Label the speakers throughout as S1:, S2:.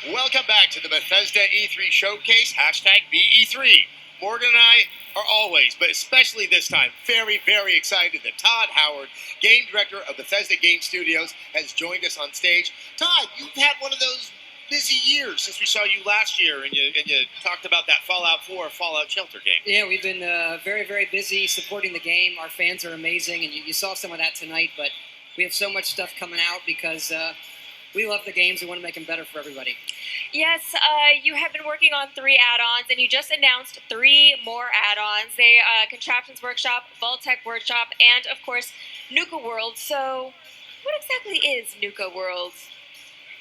S1: Welcome back to the Bethesda E3 Showcase, #BE3. Morgan and I are always, but especially this time, very, very excited that Todd Howard, game director of Bethesda Game Studios, has joined us on stage. Todd, you've had one of those busy years since we saw you last year, and you talked about that Fallout 4 Fallout Shelter game.
S2: Yeah, we've been very, very busy supporting the game. Our fans are amazing, and you saw some of that tonight, but we have so much stuff coming out because we love the games and want to make them better for everybody.
S3: Yes, you have been working on 3 add-ons, and you just announced 3 more add-ons. They Contraptions Workshop, VaultTec Workshop, and of course, Nuka World. So, what exactly is Nuka World?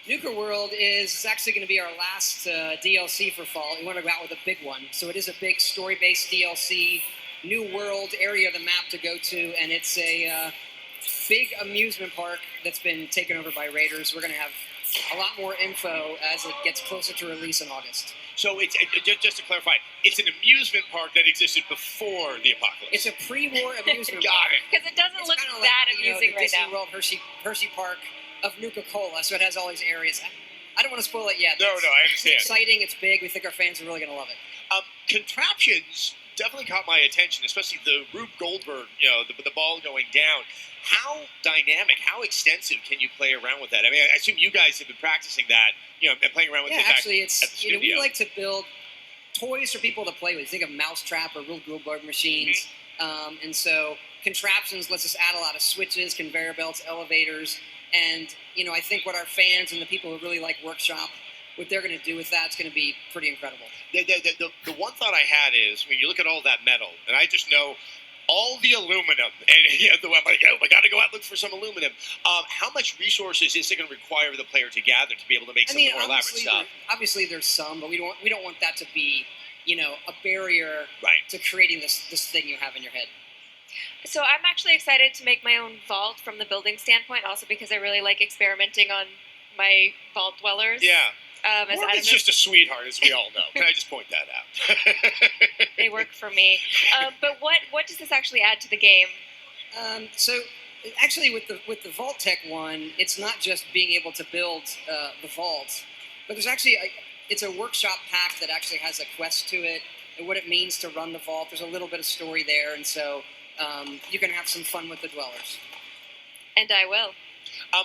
S2: Nuka World is actually going to be our last DLC for fall. We want to go out with a big one. So it is a big story-based DLC, new world area of the map to go to, and it's a big amusement park that's been taken over by raiders. We're going to have a lot more info as it gets closer to release in August.
S1: So it's just to clarify, it's an amusement park that existed before the apocalypse.
S2: It's a pre-war amusement
S1: Got
S2: park.
S1: it.
S3: Because it doesn't look
S2: kinda
S3: that
S2: like,
S3: amusing
S2: the
S3: right
S2: Disney
S3: now.
S2: World Hershey Park of Nuka-Cola, so it has all these areas. I don't want to spoil it yet.
S1: No, I understand.
S2: It's exciting, it's big, we think our fans are really going to love it.
S1: Contraptions definitely caught my attention, especially the Rube Goldberg, the ball going down. How dynamic, how extensive can you play around with that? I mean, I assume you guys have been practicing that, and playing around with it.
S2: Yeah, actually, it's
S1: at the studio.
S2: we like to build toys for people to play with. Think of Mousetrap or Rube Goldberg machines, and so Contraptions lets us add a lot of switches, conveyor belts, elevators, and I think what our fans and the people who really like Workshop, what they're going to do with that's going to be pretty incredible.
S1: The one thought I had is when you look at all that metal, and I just know all the aluminum, and I'm like, oh, I got to go out and look for some aluminum. How much resources is it going to require the player to gather to be able to make some more elaborate stuff?
S2: Obviously, there's some, but we don't want that to be a barrier to creating this thing you have in your head.
S3: So I'm actually excited to make my own vault from the building standpoint, also because I really like experimenting on my vault dwellers.
S1: Yeah.
S3: It's
S1: just a sweetheart, as we all know. Can I just point that out?
S3: They work for me. But what does this actually add to the game?
S2: So actually, with the VaultTec one, it's not just being able to build the vault, but there's actually it's a workshop pack that actually has a quest to it and what it means to run the vault. There's a little bit of story there, and so you can have some fun with the dwellers.
S3: And I will.
S1: I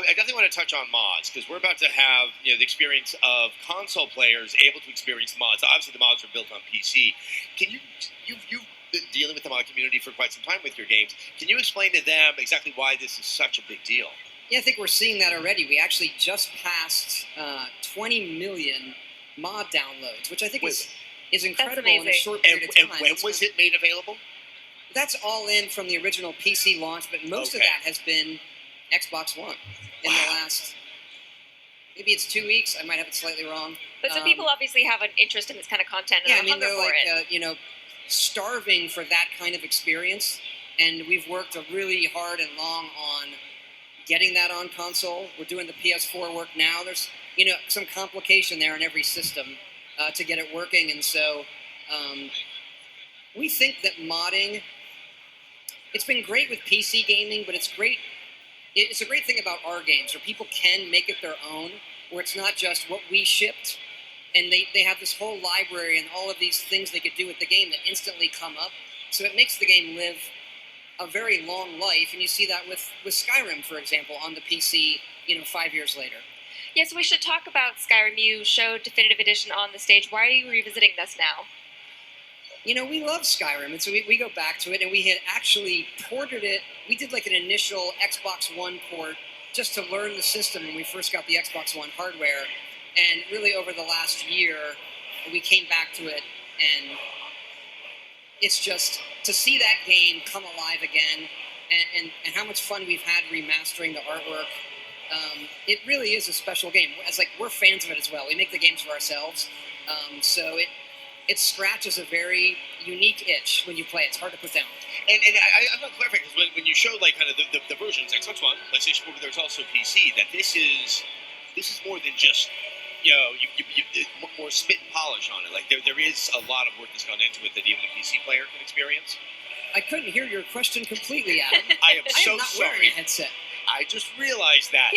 S1: definitely want to touch on mods because we're about to have the experience of console players able to experience mods. Obviously, the mods are built on PC. Can you've been dealing with the mod community for quite some time with your games. Can you explain to them exactly why this is such a big deal?
S2: Yeah, I think we're seeing that already. We actually just passed 20 million mod downloads, which I think is incredible in a short period of time.
S1: And when was it made available?
S2: That's all in from the original PC launch, but most of that has been Xbox One in the last, maybe it's 2 weeks. I might have it slightly wrong.
S3: But some people obviously have an interest in this kind of content and a hunger for it.
S2: Starving for that kind of experience, and we've worked really hard and long on getting that on console. We're doing the PS4 work now. There's some complication there in every system to get it working, and so we think that modding. It's been great with PC gaming, but it's a great thing about our games where people can make it their own, where it's not just what we shipped, and they have this whole library and all of these things they could do with the game that instantly come up. So it makes the game live a very long life, and you see that with Skyrim, for example, on the PC, 5 years later.
S3: Yes, we should talk about Skyrim. You showed Definitive Edition on the stage. Why are you revisiting this now?
S2: We love Skyrim, and so we go back to it, and we had actually ported it. We did like an initial Xbox One port just to learn the system when we first got the Xbox One hardware, and really over the last year, we came back to it, and it's just to see that game come alive again, and how much fun we've had remastering the artwork. It really is a special game. We're fans of it as well. We make the games for ourselves, so it scratches a very unique itch when you play it. It's hard to put down.
S1: And I'm not clarifying because when you showed like kind of the versions, Xbox One, PlayStation 4, but there's also PC, that this is more than just you more spit and polish on it. Like there is a lot of work that's gone into it that even a PC player can experience.
S2: I couldn't hear your question completely, Adam.
S1: I am so
S2: not
S1: sorry.
S2: Wearing a headset.
S1: I just realized that.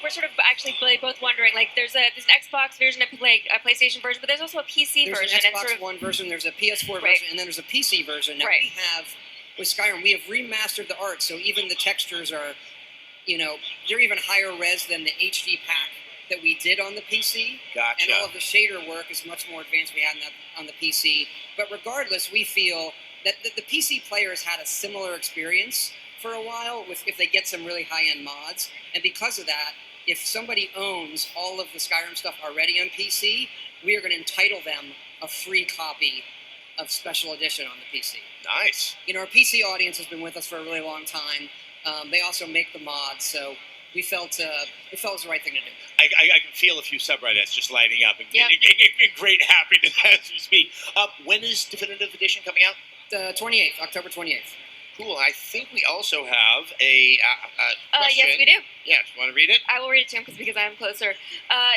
S3: We're sort of actually both wondering. Like, there's an Xbox version, a PlayStation version, but there's also a PC
S2: there's
S3: version.
S2: There's an Xbox One version, there's a PS4
S3: Right.
S2: version, and then there's a PC version. Now we have, with Skyrim, we have remastered the art, so even the textures are, they're even higher res than the HD pack that we did on the PC.
S1: Gotcha.
S2: And all of the shader work is much more advanced we had on the PC. But regardless, we feel that the PC players had a similar experience for a while if they get some really high-end mods. And because of that, if somebody owns all of the Skyrim stuff already on PC, we are going to entitle them a free copy of Special Edition on the PC.
S1: Nice.
S2: Our PC audience has been with us for a really long time. They also make the mods, so we felt it was the right thing to do.
S1: I can feel a few subreddits just lighting up and great happiness as we speak. When is Definitive Edition coming out?
S2: October 28th.
S1: Cool. I think we also have a question.
S3: Yes, we do.
S1: Yes, want to read it?
S3: I will read it to him because I'm closer.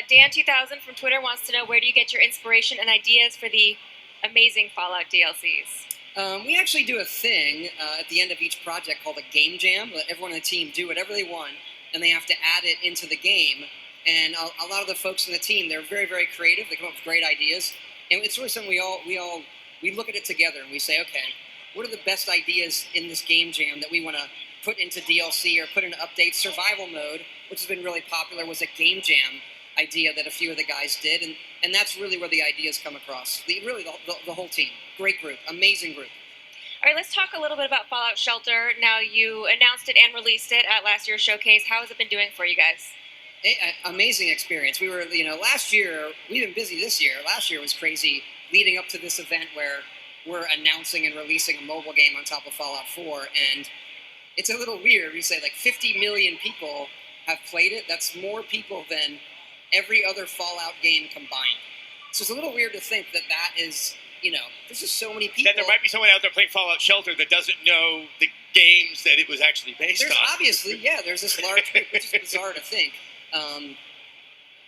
S3: Dan2000 from Twitter wants to know, where do you get your inspiration and ideas for the amazing Fallout DLCs?
S2: We actually do a thing at the end of each project called a game jam. Let everyone on the team do whatever they want, and they have to add it into the game. And a lot of the folks in the team, they're very, very creative. They come up with great ideas, and it's really something we look at it together and we say, okay, what are the best ideas in this game jam that we want to put into DLC or put into updates? Survival mode, which has been really popular, was a game jam idea that a few of the guys did, and that's really where the ideas come across. The whole team. Great group. Amazing group.
S3: All right, let's talk a little bit about Fallout Shelter. Now, you announced it and released it at last year's showcase. How has it been doing for you guys?
S2: Amazing experience. We were, last year, we've been busy this year. Last year was crazy leading up to this event where we're announcing and releasing a mobile game on top of Fallout 4, and it's a little weird. We say like 50 million people have played it. That's more people than every other Fallout game combined. So it's a little weird to think that is, there's just so many people.
S1: That there might be someone out there playing Fallout Shelter that doesn't know the games that it was actually based on.
S2: Obviously, there's this large group, which is bizarre to think.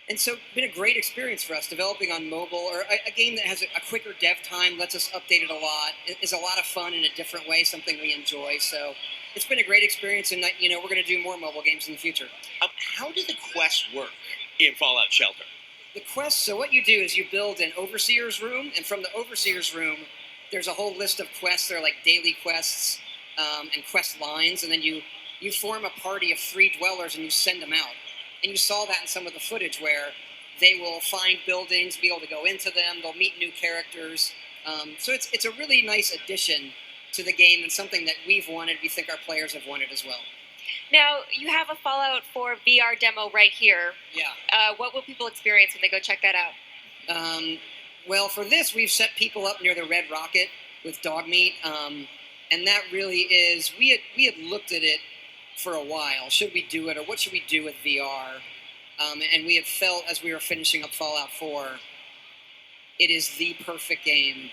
S2: And so it's been a great experience for us developing on mobile, or a game that has a quicker dev time, lets us update it a lot. It is a lot of fun in a different way, something we enjoy. So it's been a great experience, and we're going to do more mobile games in the future.
S1: How do the quests work in Fallout Shelter?
S2: The quests, so what you do is you build an overseer's room, and from the overseer's room, there's a whole list of quests. They're like daily quests and quest lines, and then you form a party of 3 dwellers and you send them out. And you saw that in some of the footage where they will find buildings, be able to go into them, they'll meet new characters. So it's a really nice addition to the game and something that we've wanted, we think our players have wanted as well.
S3: Now, you have a Fallout 4 VR demo right here.
S2: Yeah.
S3: What will people experience when they go check that out?
S2: Well, for this, we've set people up near the Red Rocket with dog meat, and that really is, we had looked at it for a while. Should we do it, or what should we do with VR? And we had felt, as we were finishing up Fallout 4, it is the perfect game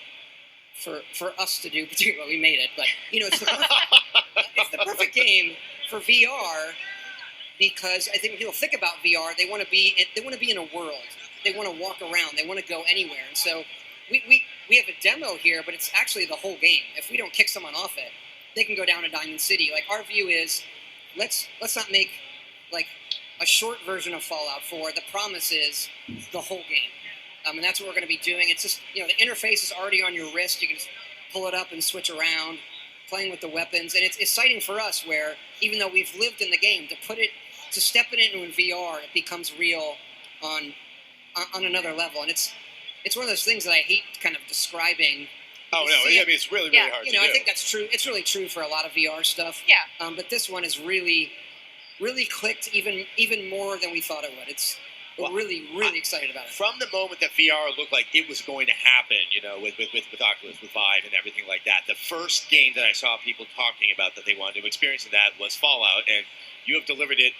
S2: for us to do, particularly we made it, but it's the perfect game for VR, because I think when people think about VR, they want to be in a world. They want to walk around. They want to go anywhere. And so we have a demo here, but it's actually the whole game. If we don't kick someone off it, they can go down to Diamond City. Like, our view is, let's not make like a short version of Fallout 4. The promise is the whole game. And that's what we're going to be doing. It's just, the interface is already on your wrist. You can just pull it up and switch around, playing with the weapons. And it's exciting for us where, even though we've lived in the game, to step it into in VR, it becomes real on another level. And it's one of those things that I hate kind of describing.
S1: Oh, no, I mean, it's really, really hard to do.
S2: I think that's true. It's really true for a lot of VR stuff.
S3: Yeah.
S2: But this one is really, really clicked even more than we thought it would. We're really, really excited about it.
S1: From the moment that VR looked like it was going to happen, with Oculus, with Vive, and everything like that, the first game that I saw people talking about that they wanted to experience in that was Fallout, and you have delivered it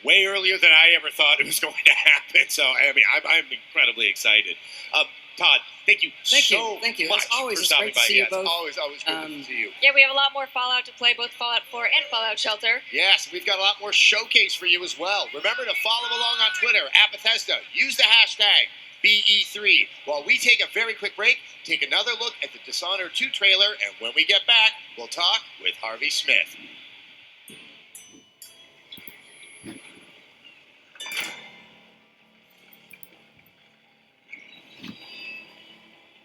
S1: way earlier than I ever thought it was going to happen. So, I mean, I'm incredibly excited. Todd, thank you so
S2: much
S1: it's
S2: always
S1: for stopping
S2: great
S1: by.
S2: To see you
S1: It's
S2: both.
S1: always good to see you.
S3: Yeah, we have a lot more Fallout to play, both Fallout 4 and Fallout Shelter.
S1: Yes, we've got a lot more showcase for you as well. Remember to follow along on Twitter at Bethesda. Use the hashtag BE3. While we take a very quick break, take another look at the Dishonored 2 trailer, and when we get back, we'll talk with Harvey Smith.